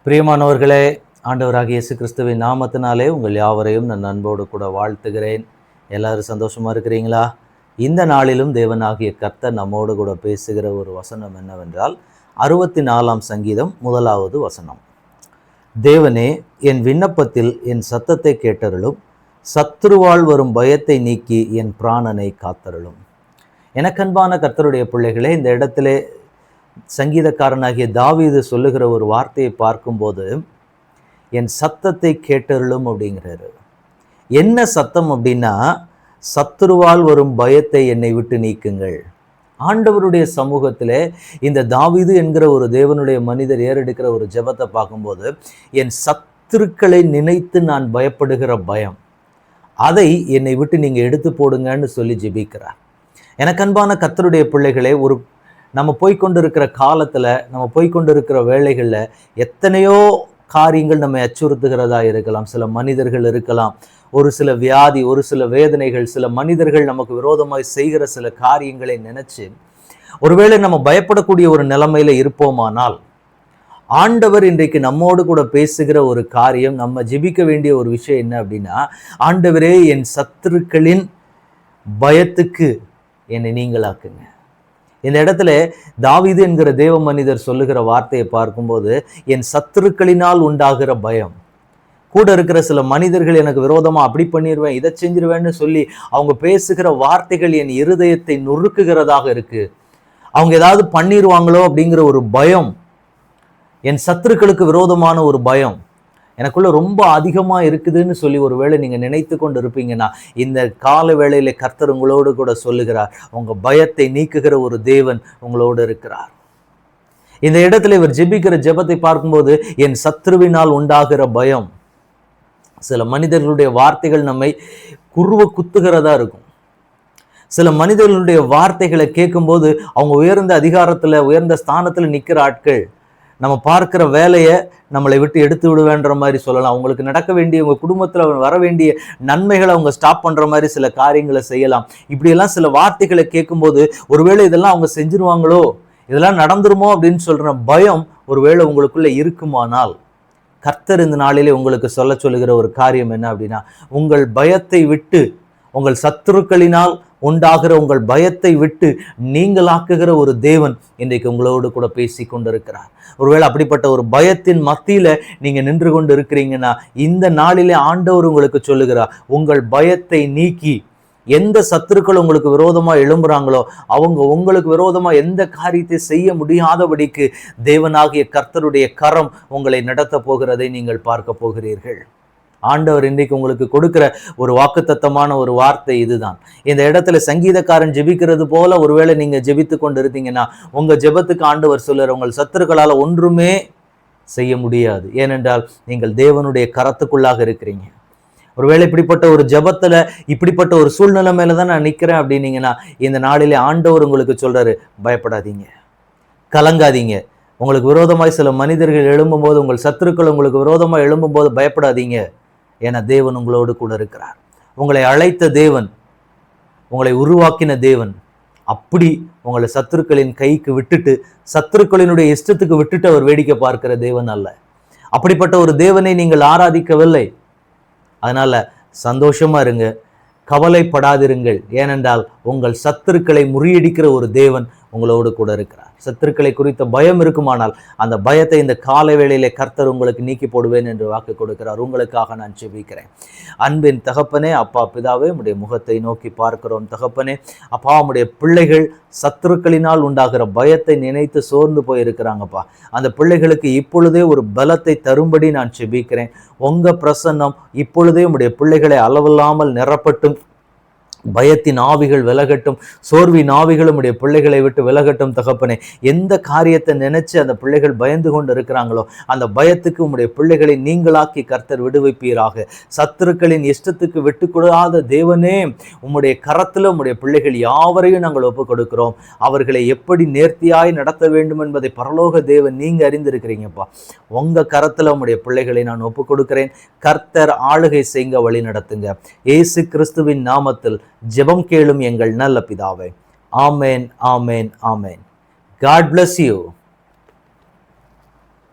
பிரியமானவர்களே, ஆண்டவராகிய இயேசு கிறிஸ்துவின் நாமத்தினாலே உங்கள் யாவரையும் நான் அன்போடு கூட வாழ்த்துகிறேன். எல்லாரும் சந்தோஷமா இருக்கிறீங்களா? இந்த நாளிலும் தேவனாகிய கர்த்தர் நம்மோடு கூட பேசுகிற ஒரு வசனம் என்னவென்றால் 64ஆம் சங்கீதம் 1வது வசனம். தேவனே, என் விண்ணப்பத்தில் என் சத்தத்தை கேட்டருளும், சத்துருவால் வரும் பயத்தை நீக்கி என் பிராணனை காத்தருளும். எனக்கன்பான கர்த்தருடைய பிள்ளைகளே, இந்த இடத்திலே சங்கீதக்காரனாகிய தாவீது சொல்லுகிற ஒரு வார்த்தையை பார்க்கும்போது என் சத்தத்தை கேட்டருளும் அப்படிங்கிறாரு. என்ன சத்தம் அப்படின்னா, சத்துருவால் வரும் பயத்தை என்னை விட்டு நீக்குங்கள். ஆண்டவருடைய சமூகத்திலே இந்த தாவீது என்கிற ஒரு தேவனுடைய மனிதர் ஏறெடுக்கிற ஒரு ஜெபத்தை பார்க்கும்போது, என் சத்துருக்களை நினைத்து நான் பயப்படுகிற பயம், அதை என்னை விட்டு நீங்கள் எடுத்து போடுங்கன்னு சொல்லி ஜெபிக்கிறார். எனக்கன்பான கர்த்தருடைய பிள்ளைகளே, நம்ம போய்கொண்டிருக்கிற காலத்தில், நம்ம போய்கொண்டிருக்கிற வேளைகளில் எத்தனையோ காரியங்கள் நம்ம அச்சுறுத்துகிறதா இருக்கலாம். சில மனிதர்கள் இருக்கலாம், ஒரு சில வியாதி, ஒரு சில வேதனைகள், சில மனிதர்கள் நமக்கு விரோதமாய் செய்கிற சில காரியங்களை நினைச்சு ஒருவேளை நம்ம பயப்படக்கூடிய ஒரு நிலைமையில இருப்போமானால், ஆண்டவர் இன்றைக்கு நம்மோடு கூட பேசுகிற ஒரு காரியம், நம்ம ஜெபிக்க வேண்டிய ஒரு விஷயம் என்ன அப்படின்னா, ஆண்டவரே, என் சத்துருக்களின் பயத்துக்கு என்னை நீங்களாக்குங்க. இந்த இடத்துல தாவீது என்கிற தேவ மனிதர் சொல்லுகிற வார்த்தையை பார்க்கும்போது, என் சத்துருக்களினால் உண்டாகிற பயம், கூட இருக்கிற சில மனிதர்கள் எனக்கு விரோதமா அப்படி பண்ணிடுவேன், இதை செஞ்சிருவேன்னு சொல்லி அவங்க பேசுகிற வார்த்தைகள் என் இருதயத்தை நொறுக்குகிறதாக இருக்கு. அவங்க ஏதாவது பண்ணிடுவாங்களோ அப்படிங்கிற ஒரு பயம், என் சத்துருக்களுக்கு விரோதமான ஒரு பயம் எனக்குள்ள ரொம்ப அதிகமா இருக்குதுன்னு சொல்லி ஒருவேளை நீங்க நினைத்து கொண்டு இருப்பீங்கன்னா, இந்த கால வேளையில கர்த்தர் உங்களோடு கூட சொல்லுகிறார், உங்க பயத்தை நீக்குகிற ஒரு தேவன் உங்களோடு இருக்கிறார். இந்த இடத்துல இவர் ஜெபிக்கிற ஜெபத்தை பார்க்கும்போது, என் சத்ருவினால் உண்டாகிற பயம். சில மனிதர்களுடைய வார்த்தைகள் நம்மை குத்துகிறதா இருக்கும். சில மனிதர்களுடைய வார்த்தைகளை கேட்கும்போது, அவங்க உயர்ந்த அதிகாரத்துல, உயர்ந்த ஸ்தானத்துல நிக்கிற ஆட்கள், நம்ம பார்க்கிற வேலையை நம்மளை விட்டு எடுத்து விடுவேன்ற மாதிரி சொல்லலாம். அவங்களுக்கு நடக்க வேண்டிய, உங்கள் குடும்பத்தில் வர வேண்டிய நன்மைகளை அவங்க ஸ்டாப் பண்ணுற மாதிரி சில காரியங்களை செய்யலாம். இப்படியெல்லாம் சில வார்த்தைகளை கேட்கும்போது, ஒருவேளை இதெல்லாம் அவங்க செஞ்சிருவாங்களோ, இதெல்லாம் நடந்துருமோ அப்படின்னு சொல்கிற பயம் ஒருவேளை உங்களுக்குள்ள இருக்குமானால், கர்த்தர் இந்த நாளிலே உங்களுக்கு சொல்லுகிற ஒரு காரியம் என்ன அப்படின்னா, உங்கள் பயத்தை விட்டு, உங்கள் சத்துருக்களினால் உண்டாகிற உங்கள் பயத்தை விட்டு நீங்களாக்குகிற ஒரு தேவன் இன்றைக்கு உங்களோடு கூட பேசி கொண்டிருக்கிறார். ஒருவேளை அப்படிப்பட்ட ஒரு பயத்தின் மத்தியில நீங்க நின்று கொண்டு இருக்கிறீங்கன்னா, இந்த நாளிலே ஆண்டவர் உங்களுக்கு சொல்லுகிறார், உங்கள் பயத்தை நீக்கி, எந்த சத்துருக்கள் உங்களுக்கு விரோதமா எழும்புறாங்களோ அவங்க உங்களுக்கு விரோதமா எந்த காரியத்தை செய்ய முடியாதபடிக்கு தேவனாகிய கர்த்தருடைய கரம் உங்களை நடத்த போகிறதை நீங்கள் பார்க்க போகிறீர்கள். ஆண்டவர் இன்றைக்கு உங்களுக்கு கொடுக்கிற ஒரு வாக்குத்தத்தமான ஒரு வார்த்தை இதுதான். இந்த இடத்துல சங்கீதக்காரன் ஜெபிக்கிறது போல ஒருவேளை நீங்க ஜெபித்து கொண்டு இருந்தீங்கன்னா, உங்க ஜெபத்துக்கு ஆண்டவர் சொல்லுற, உங்கள் சத்துருக்களால் ஒன்றுமே செய்ய முடியாது. ஏனென்றால் நீங்கள் தேவனுடைய கரத்துக்குள்ளாக இருக்கிறீங்க. ஒருவேளை இப்படிப்பட்ட ஒரு ஜெபத்துல, இப்படிப்பட்ட ஒரு சூழ்நிலை மேலதான் நான் நிக்கிறேன் அப்படின்னீங்கன்னா, இந்த நாளிலே ஆண்டவர் உங்களுக்கு சொல்றாரு, பயப்படாதீங்க, கலங்காதீங்க. உங்களுக்கு விரோதமாய் சில மனிதர்கள் எழும்பும்போது, உங்கள் சத்துருக்கள் உங்களுக்கு விரோதமாய் எழும்பும்போது பயப்படாதீங்க. என தேவன் உங்களோடு கூட இருக்கிறார். உங்களை அழைத்த தேவன், உங்களை உருவாக்கின தேவன், அப்படி உங்களை சத்துருக்களின் கைக்கு விட்டுட்டு, சத்துருக்களினுடைய இஷ்டத்துக்கு விட்டுட்டு அவர் வேடிக்கை பார்க்கிற தேவன் அல்ல. அப்படிப்பட்ட ஒரு தேவனை நீங்கள் ஆராதிக்கவில்லை. அதனால சந்தோஷமா இருங்க, கவலைப்படாதிருங்கள். ஏனென்றால் உங்கள் சத்துருக்களை முறியடிக்கிற ஒரு தேவன் உங்களோடு கூட இருக்கிறார். சத்துருக்களை குறித்த பயம் இருக்குமானால் அந்த பயத்தை இந்த கால வேளையிலே கர்த்தர் உங்களுக்கு நீக்கி போடுவேன் என்று வாக்கு கொடுக்கிறார். உங்களுக்காக நான் ஜெபிக்கிறேன். அன்பின் தகப்பனே, அப்பா பிதாவே, உம்முடைய முகத்தை நோக்கி பார்க்கிறோம். தகப்பனே, அப்பா, உம்முடைய பிள்ளைகள் சத்துருக்களினால் உண்டாகிற பயத்தை நினைத்து சோர்ந்து போயிருக்கிறாங்கப்பா. அந்த பிள்ளைகளுக்கு இப்பொழுதே ஒரு பலத்தை தரும்படி நான் ஜெபிக்கிறேன். உங்க பிரசன்னம் இப்பொழுதே உம்முடைய பிள்ளைகளை அளவில்லாமல் நிரப்பட்டும். பயத்தின் ஆவிகள் விலகட்டும், சோர்வின் ஆவிகளும் உடைய பிள்ளைகளை விட்டு விலகட்டும். தகப்பனே, எந்த காரியத்தை நினைச்சு அந்த பிள்ளைகள் பயந்து கொண்டு இருக்கிறாங்களோ அந்த பயத்துக்கு உம்முடைய பிள்ளைகளை நீங்களாக்கி கர்த்தர் விடுவிப்பீராக. சத்துருக்களின் இஷ்டத்துக்கு விட்டுக்கூடாத தேவனே, உம்முடைய கரத்தில் உம்முடைய பிள்ளைகள் யாவரையும் நாங்கள் ஒப்புக் கொடுக்கிறோம். அவர்களை எப்படி நேர்த்தியாய் நடத்த வேண்டும் என்பதை பரலோக தேவன் நீங்க அறிந்திருக்கிறீங்கப்பா. உங்க கரத்தில் உம்முடைய பிள்ளைகளை நான் ஒப்புக் கொடுக்கிறேன். கர்த்தர் ஆளுகை செய்ய வழி நடத்துங்க. இயேசு கிறிஸ்துவின் நாமத்தில் ஜெபம் கேளும் எங்கள் நல்ல பிதாவே. ஆமேன், ஆமேன், ஆமேன். God bless you.